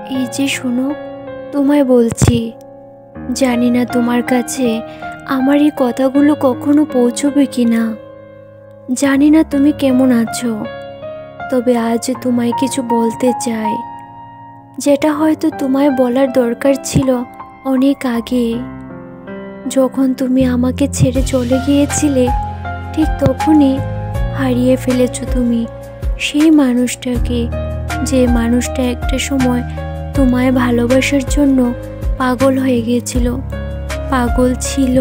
এই যে শোনো, তোমায় বলছি, জানি না তোমার কাছে আমার এই কথাগুলো কখনো পৌঁছবে কি না। জানি না তুমি কেমন আছো, তবে আজ তোমায় কিছু বলতে চাই, যেটা হয়তো তোমায় বলার দরকার ছিল অনেক আগে। যখন তুমি আমাকে ছেড়ে চলে গিয়েছিলে, ঠিক তখনই হারিয়ে ফেলেছো তুমি সেই মানুষটাকে, যে মানুষটা একটা সময় তোমায় ভালোবাসার জন্য পাগল হয়ে গিয়েছিল, পাগল ছিল।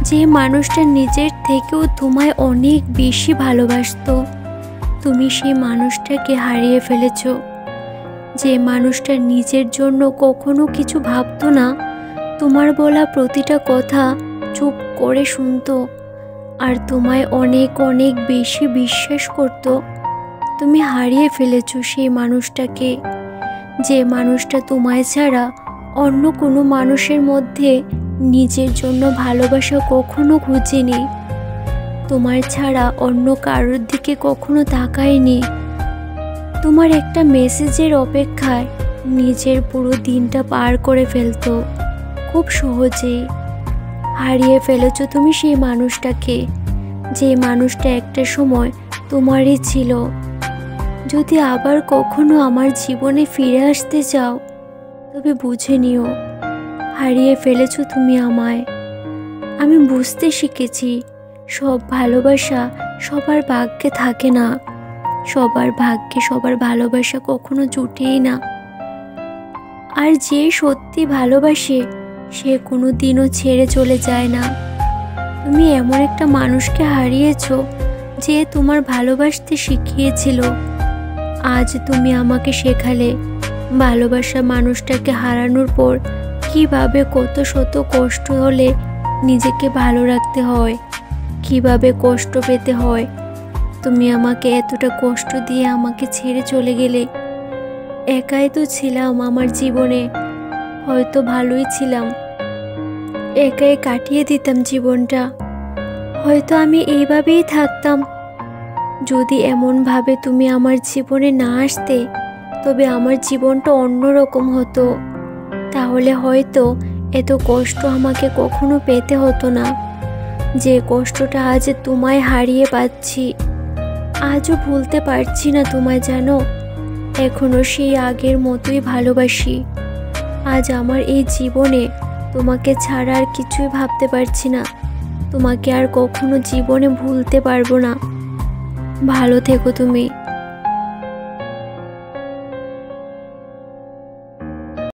যে মানুষটা নিজের থেকেও তোমায় অনেক বেশি ভালোবাসতো, তুমি সেই মানুষটাকে হারিয়ে ফেলেছো। যে মানুষটা নিজের জন্য কখনো কিছু ভাবতো না, তোমার বলা প্রতিটা কথা চুপ করে শুনতো, আর তোমায় অনেক অনেক বেশি বিশ্বাস করত, তুমি হারিয়ে ফেলেছো সেই মানুষটাকে। যে মানুষটা তোমায় ছাড়া অন্য কোনো মানুষের মধ্যে নিজের জন্য ভালোবাসা কখনো খুঁজেনি, তোমার ছাড়া অন্য কারোর দিকে কখনো তাকায়নি, তোমার একটা মেসেজের অপেক্ষায় নিজের পুরো দিনটা পার করে ফেলতো খুব সহজেই। হারিয়ে ফেলেছো তুমি সেই মানুষটাকে, যে মানুষটা একটা সময় তোমারই ছিল। যদি আবার কখনো আমার জীবনে ফিরে আসতে চাও, তবে বুঝে নিও, হারিয়ে ফেলেছো তুমি আমায়। আমি বুঝতে শিখেছি, সব ভালোবাসা সবার ভাগ্যে থাকে না, সবার ভাগ্যে সবার ভালোবাসা কখনো জুটেই না। আর যে সত্যি ভালোবাসে, সে কোনো দিনও ছেড়ে চলে যায় না। তুমি এমন একটা মানুষকে হারিয়েছো, যে তোমার ভালোবাসতে শিখিয়েছিল। আজ তুমি আমাকে শেখালে ভালোবাসা মানুষটাকে হারানোর পর কিভাবে কত শত কষ্ট হলে নিজেকে ভালো রাখতে হয়, কিভাবে কষ্ট পেতে হয়। তুমি আমাকে এতটা কষ্ট দিয়ে আমাকে ছেড়ে চলে গেলে। একাই তো ছিলাম আমার জীবনে, হয়তো ভালোই ছিলাম, একাই কাটিয়ে দিতাম জীবনটা। হয়তো আমি এইভাবেই থাকতাম। যদি এমনভাবে তুমি আমার জীবনে না আসতে, তবে আমার জীবনটা অন্যরকম হতো। তাহলে হয়তো এত কষ্ট আমাকে কখনো পেতে হতো না। যে কষ্টটা আজ তোমায় হারিয়ে পাচ্ছি, আজও ভুলতে পারছি না তোমায়, জানো। এখনো সেই আগের মতোই ভালোবাসি। আজ আমার এই জীবনে তোমাকে ছাড়া আর কিছুই ভাবতে পারছি না। তোমাকে আর কখনো জীবনে ভুলতে পারবো না। ভালো থেকো তুমি।